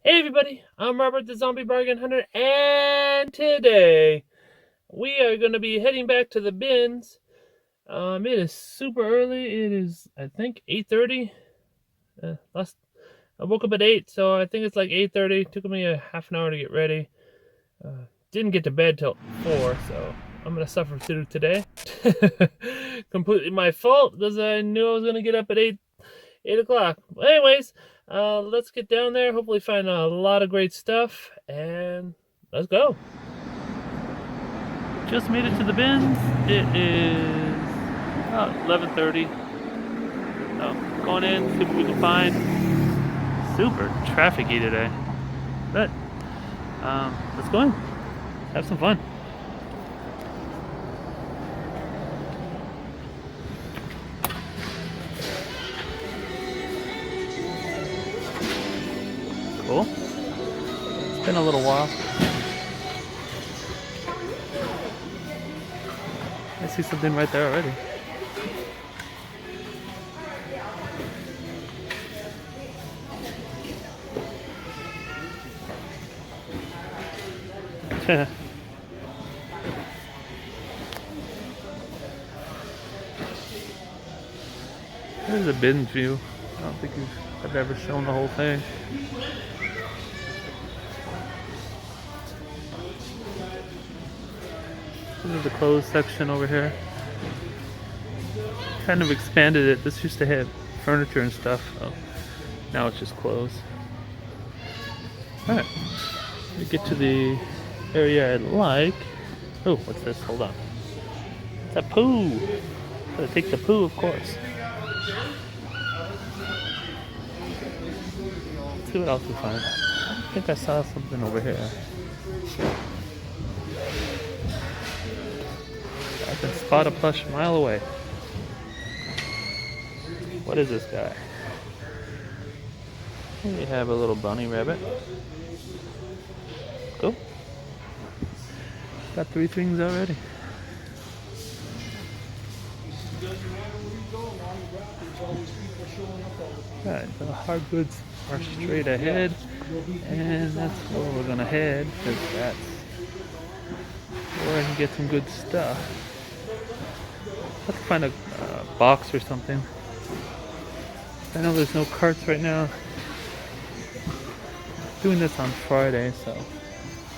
Hey everybody, I'm Robert the Zombie Bargain Hunter, and today we are going to be heading back to the bins. It is super early. It is, I think, 8:30. I woke up at 8, so I think it's like 8:30. It took me a half an hour to get ready. Didn't get to bed till 4, so I'm going to suffer through today. Completely my fault because I knew I was going to get up at 8 o'clock. Well, anyways, let's get down there. Hopefully find a lot of great stuff, and let's go. Just made it to the bins. It is about 11:30. So going in, see what we can find. Super trafficy today, but let's go in. Have some fun. Cool. It's been a little while. I see something right there already. There's a bin view. I don't think I've ever shown the whole thing. This is the clothes section over here. Kind of expanded it. This used to have furniture and stuff. So now it's just clothes. Alright. We get to the area I like. Oh, what's this? Hold on. It's a poo. Gotta take the poo, of course. Let's see what else we find. I think I saw something over here. I can spot a plush a mile away. What is this guy? We have a little bunny rabbit. Cool. Got 3 things already. Alright, the hard goods are straight ahead, and that's where we're gonna head, because that's where I can get some good stuff. Let's find a box or something. I know there's no carts right now. Doing this on Friday, so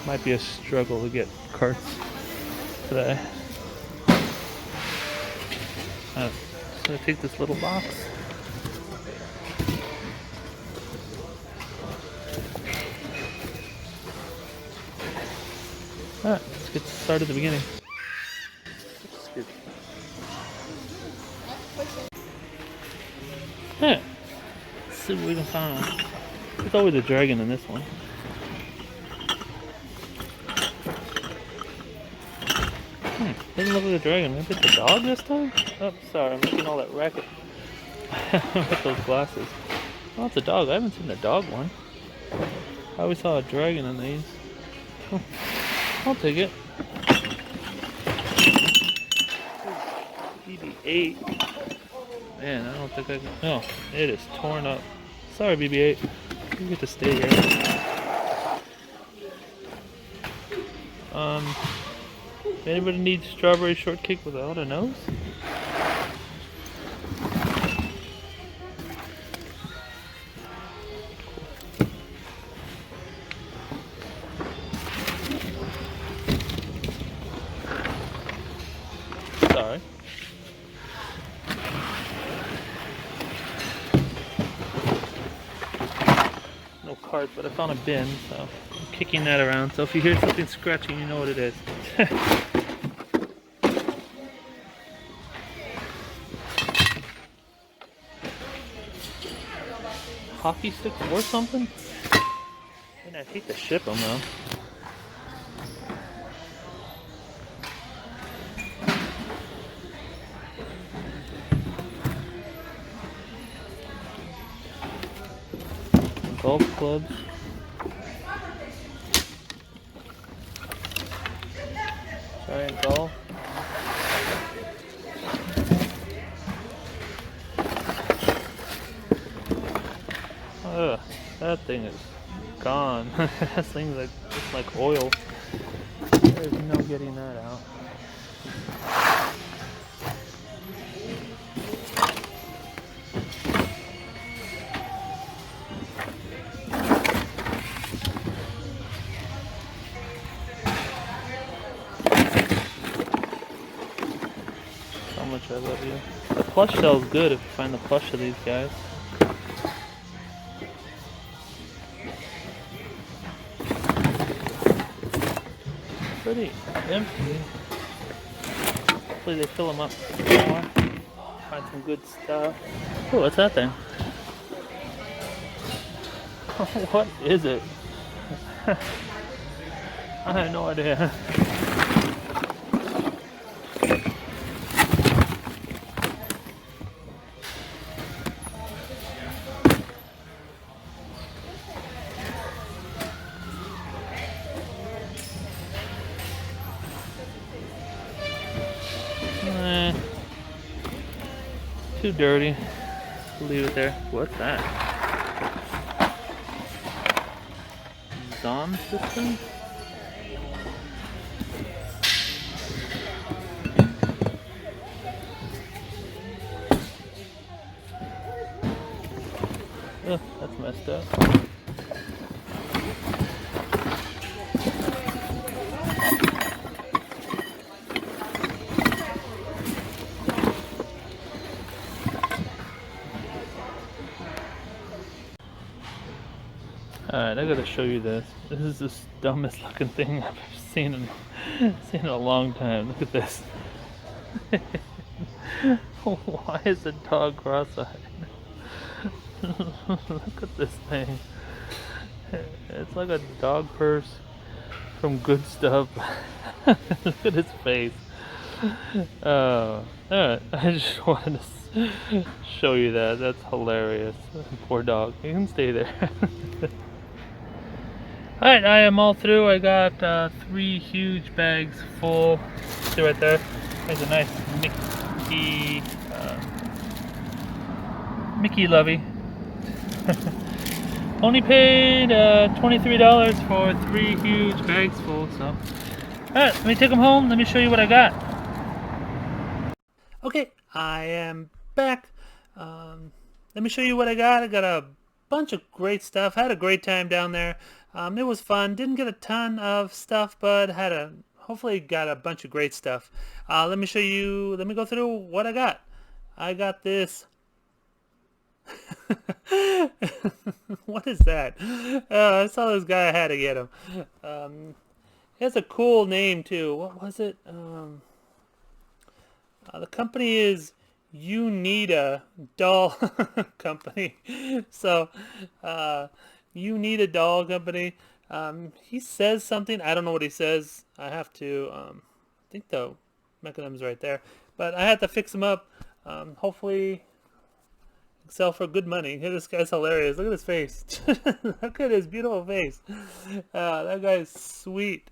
might be a struggle to get carts today. So I take this little box. Alright, let's get started at the beginning. Yeah. Let's see what we can find. There's always a dragon in this one. Doesn't look like a dragon. Maybe it's a dog this time? Oh, sorry, I'm making all that racket with those glasses. Oh, it's a dog. I haven't seen a dog one. I always saw a dragon in these. Oh, I'll take it. BB-8. Man, I don't think I can. Oh, it is torn up. Sorry, BB-8. You get to stay here. Anybody need strawberry shortcake without a nose? Sorry. No cart, but I found a bin, so I'm kicking that around. So if you hear something scratching, you know what it is. Hockey sticks or something? And I'd hate to ship them though. Golf clubs. Giant golf. Ugh, that thing is gone. This thing's like, it's like oil. There's no getting that out. How much I love you. The plush sells good if you find the plush of these guys. Pretty empty. Hopefully they fill them up more. Find some good stuff. Oh, what's that thing? What is it? I have no idea. Too dirty. Leave it there. What's that? Zom system? Oh, that's messed up. Alright, I gotta show you this. This is the dumbest looking thing I've seen in a long time. Look at this. Why is the dog cross-eyed? Look at this thing. It's like a dog purse from Good Stuff. Look at his face. Alright, I just wanted to show you that. That's hilarious. Poor dog. You can stay there. Alright, I am all through. I got 3 huge bags full. See right there? There's a nice Mickey Lovey. Only paid $23 for 3 huge bags full. So, alright, let me take them home. Let me show you what I got. Okay, I am back. Let me show you what I got. I got a bunch of great stuff. Had a great time down there. It was fun. Didn't get a ton of stuff, but hopefully got a bunch of great stuff. Let me show you. Let me go through what I got. I got this. What is that? I saw this guy. I had to get him. He has a cool name too. What was it? The company is You Need a Doll Company. So, You Need a Doll Company. He says something. I don't know what he says. I have to, I think the mechanism's right there. But I have to fix him up. Hopefully sell for good money. Hey, this guy's hilarious. Look at his face. Look at his beautiful face. That guy's sweet.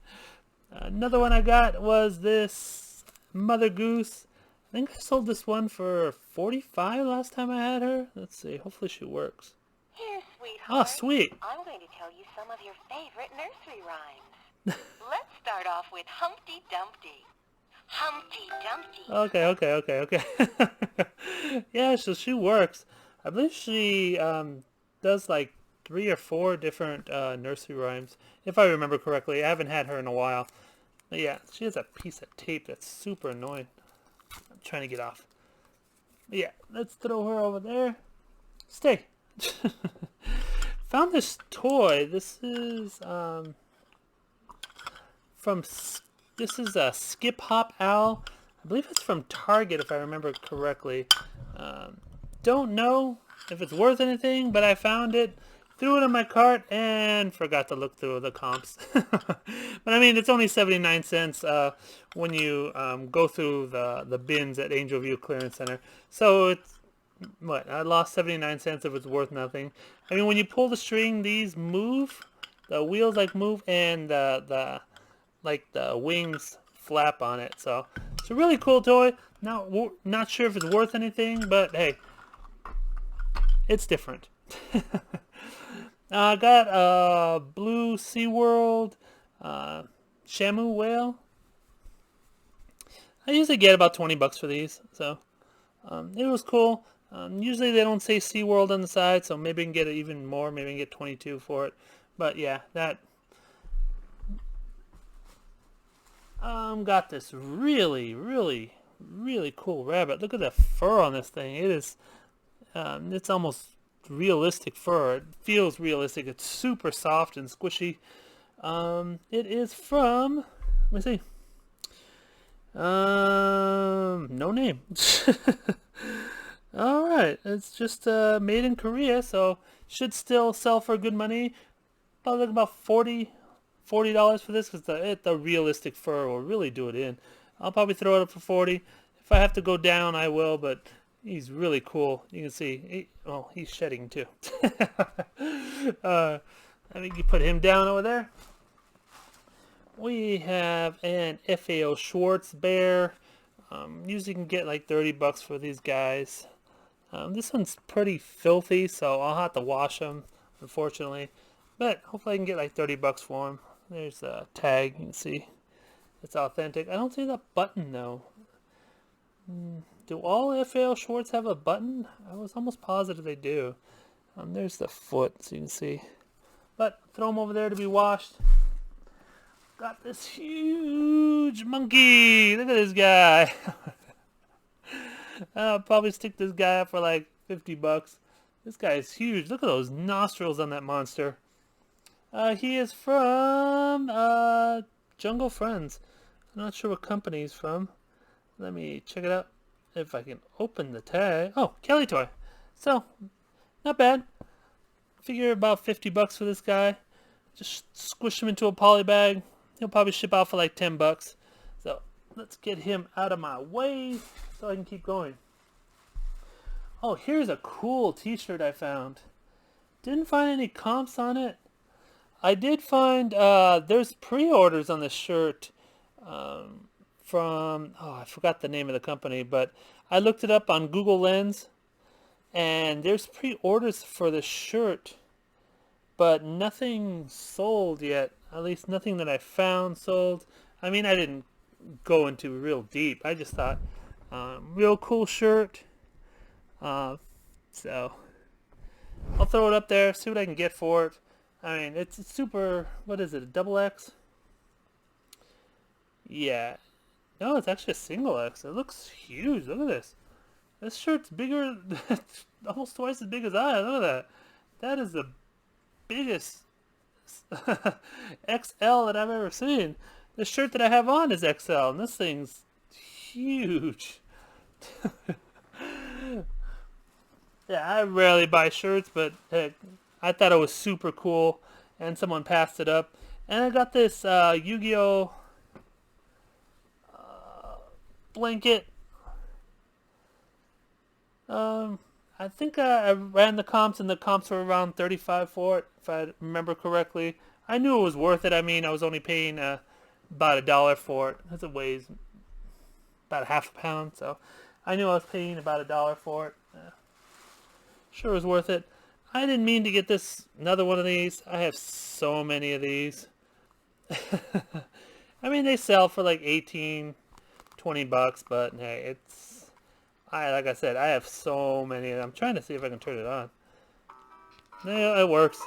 Another one I got was this Mother Goose. I think I sold this one for $45 last time I had her. Let's see. Hopefully she works. Here, sweetheart. Oh, sweet. I'm going to tell you some of your favorite nursery rhymes. Let's start off with Humpty Dumpty. Humpty Dumpty. Okay. Yeah, so she works. I believe she does like 3 or 4 different nursery rhymes, if I remember correctly. I haven't had her in a while. But yeah, she has a piece of tape that's super annoying. I'm trying to get off. But yeah, let's throw her over there. Stay. Found this toy. This is this is a Skip Hop Owl. I believe it's from Target, if I remember correctly. Don't know if it's worth anything, but I found it, threw it in my cart, and forgot to look through the comps. But I mean, it's only 79 cents when you go through the bins at Angel View Clearance Center. So it's, what, I lost 79 cents if it's worth nothing. I mean, when you pull the string, these move. The wheels like move, and the wings flap on it. So it's a really cool toy. Not sure if it's worth anything, but hey, it's different. I got a blue SeaWorld Shamu whale. I usually get about 20 bucks for these, so it was cool. Usually they don't say SeaWorld on the side, so maybe I can get it even more. Maybe I can get 22 for it. But yeah, that got this really, really, really cool rabbit. Look at the fur on this thing. It is, it's almost realistic fur. It feels realistic. It's super soft and squishy. It is from, let me see. No name. All right, it's just made in Korea, so should still sell for good money. Probably like about $40 for this, because the realistic fur will really do it in. I'll probably throw it up for 40. If I have to go down, I will, but he's really cool. You can see, he's shedding too. I think you put him down over there. We have an FAO Schwartz bear. Usually can get like 30 bucks for these guys. This one's pretty filthy, so I'll have to wash them, unfortunately. But hopefully I can get like 30 bucks for them. There's a tag, you can see. It's authentic. I don't see that button though. Do all FAO Schwartz have a button? I was almost positive they do. There's the foot, so you can see. But throw them over there to be washed. Got this huge monkey. Look at this guy. I'll probably stick this guy up for like 50 bucks. This guy is huge. Look at those nostrils on that monster. He is from Jungle Friends. I'm not sure what company he's from. Let me check it out. If I can open the tag. Oh, Kelly Toy. So, not bad. Figure about 50 bucks for this guy. Just squish him into a poly bag. He'll probably ship out for like 10 bucks. So, let's get him out of my way so I can keep going. Oh, here's a cool t-shirt I found. Didn't find any comps on it. I did find there's pre-orders on this shirt from, I forgot the name of the company, but I looked it up on Google Lens, and there's pre-orders for the shirt, but nothing sold yet. At least nothing that I found sold. I mean, I didn't go into real deep. I just thought, real cool shirt. So I'll throw it up there, see what I can get for it. I mean, it's super, what is it, a double X? Yeah. No, it's actually a single X. It looks huge. Look at this. This shirt's bigger, almost twice as big as I. Look at that. That is the biggest XL that I've ever seen. The shirt that I have on is XL, and this thing's huge. Yeah, I rarely buy shirts, but heck, I thought it was super cool, and someone passed it up. And I got this Yu-Gi-Oh! Blanket. I think I ran the comps, and the comps were around 35 for it, if I remember correctly. I knew it was worth it. I mean, I was only paying about $1 for it, because it weighs about half a pound, so I knew I was paying about $1 for it. Sure was worth it. I didn't mean to get another one of these. I have so many of these. I mean, they sell for like 18, 20 bucks, but hey, like I said, I have so many. I'm trying to see if I can turn it on. Yeah, it works.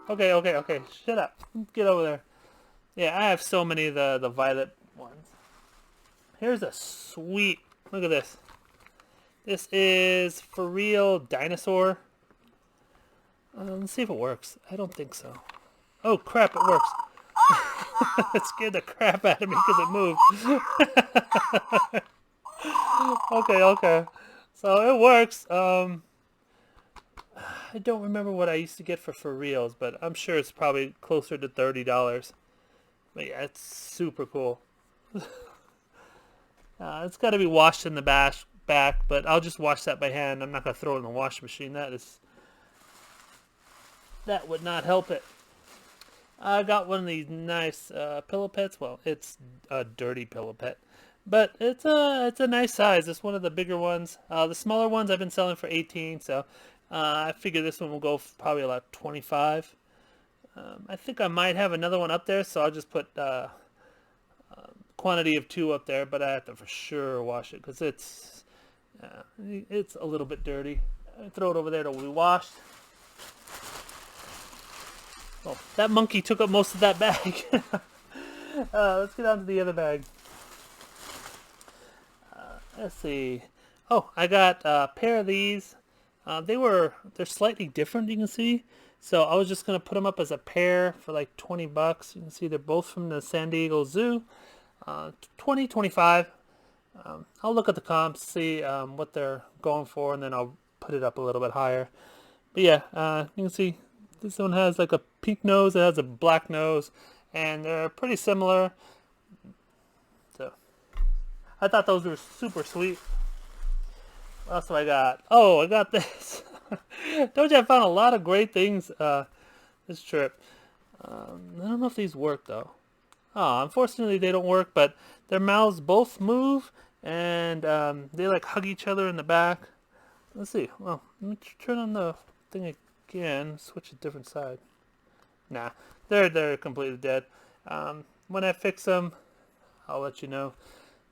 Okay. Shut up. Get over there. Yeah, I have so many of the violet ones. Here's a sweet, look at this. This is For Real Dinosaur. Let's see if it works. I don't think so. Oh crap, it works. It scared the crap out of me because it moved. Okay. So it works. I don't remember what I used to get for reals, but I'm sure it's probably closer to $30. But yeah, it's super cool. It's got to be washed in the back, but I'll just wash that by hand. I'm not going to throw it in the washing machine. That would not help it. I got one of these nice pillow pets. Well, it's a dirty pillow pet, but it's a nice size. It's one of the bigger ones. The smaller ones I've been selling for 18, so I figure this one will go for probably about 25. I think I might have another one up there, so I'll just put quantity of 2 up there, but I have to for sure wash it because it's a little bit dirty. I throw it over there to be washed. Oh, that monkey took up most of that bag. Let's get on to the other bag. Let's see. Oh, I got a pair of these. They're slightly different, you can see. So I was just going to put them up as a pair for like 20 bucks. You can see they're both from the San Diego Zoo. 20, 25. I'll look at the comps, see what they're going for, and then I'll put it up a little bit higher. But yeah, you can see this one has like a pink nose, it has a black nose, and they're pretty similar. So I thought those were super sweet. What else do I got? Oh, I got this. Told you I found a lot of great things this trip. I don't know if these work though. Oh, unfortunately they don't work, but their mouths both move, and they like hug each other in the back. Let's see. Well, let me turn on the thing again. Switch a different side. Nah, they're completely dead. When I fix them, I'll let you know.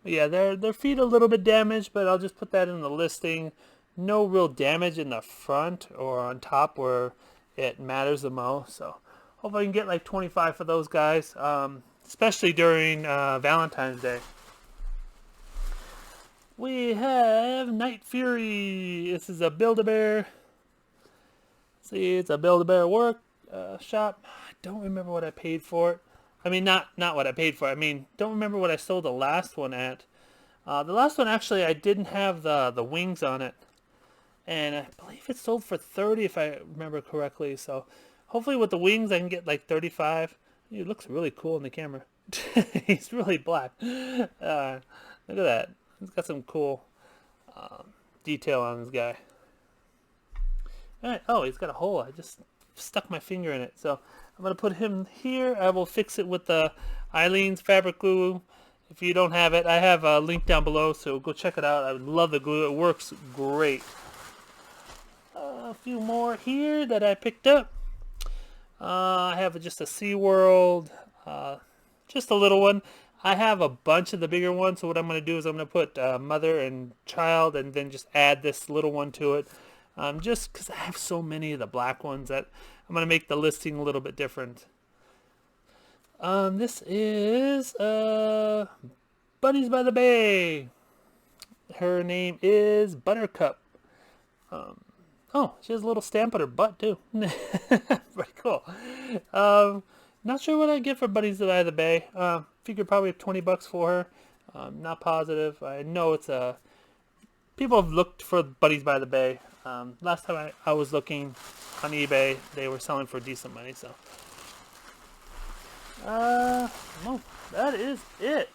But yeah, their feet a little bit damaged, but I'll just put that in the listing. No real damage in the front or on top where it matters the most. So hopefully I can get like 25 for those guys, especially during Valentine's Day. We have Night Fury. This is a Build-A-Bear. See, it's a Build-A-Bear work shop. I don't remember what I paid for it. I mean, not what I paid for it. I mean, don't remember what I sold the last one at. The last one, actually, I didn't have the wings on it. And I believe it sold for 30 if I remember correctly. So hopefully with the wings I can get like 35. He looks really cool in the camera. He's really black. Look at that. He's got some cool detail on this guy. Alright, oh, he's got a hole. I just stuck my finger in it. So I'm going to put him here. I will fix it with the Eileen's fabric glue. If you don't have it, I have a link down below, so go check it out. I would love the glue. It works great. A few more here that I picked up. I have just a SeaWorld, just a little one. I have a bunch of the bigger ones, so what I'm going to do is I'm going to put mother and child and then just add this little one to it. Just because I have so many of the black ones that I'm going to make the listing a little bit different. This is Bunnies by the Bay. Her name is Buttercup. Oh, she has a little stamp on her butt too. Pretty cool. Not sure what I'd get for Bunnies by the Bay. Figured probably 20 bucks for her. Not positive. I know it's a... People have looked for Bunnies by the Bay. Last time I was looking on eBay, they were selling for decent money, so... no, that is it.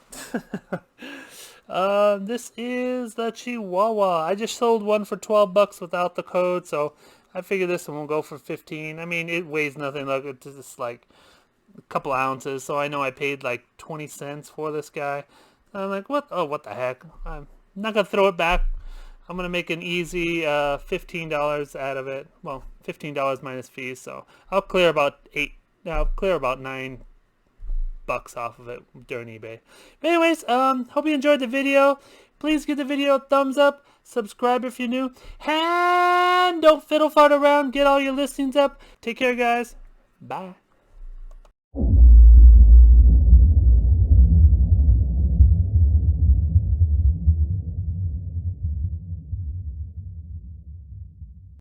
This is the Chihuahua. I just sold one for 12 bucks without the code, so I figure this one will go for 15. I mean, it weighs nothing. Look, it's just like a couple ounces, so I know I paid like 20 cents for this guy. I'm like, what? Oh, what the heck? I'm not gonna throw it back. I'm gonna make an easy $15 out of it. Well, $15 minus fees, so I'll clear about $9 off of it during eBay. But anyways, hope you enjoyed the video. Please give the video a thumbs up, subscribe if you're new, and don't fiddle fart around. Get all your listings up. Take care, guys. Bye.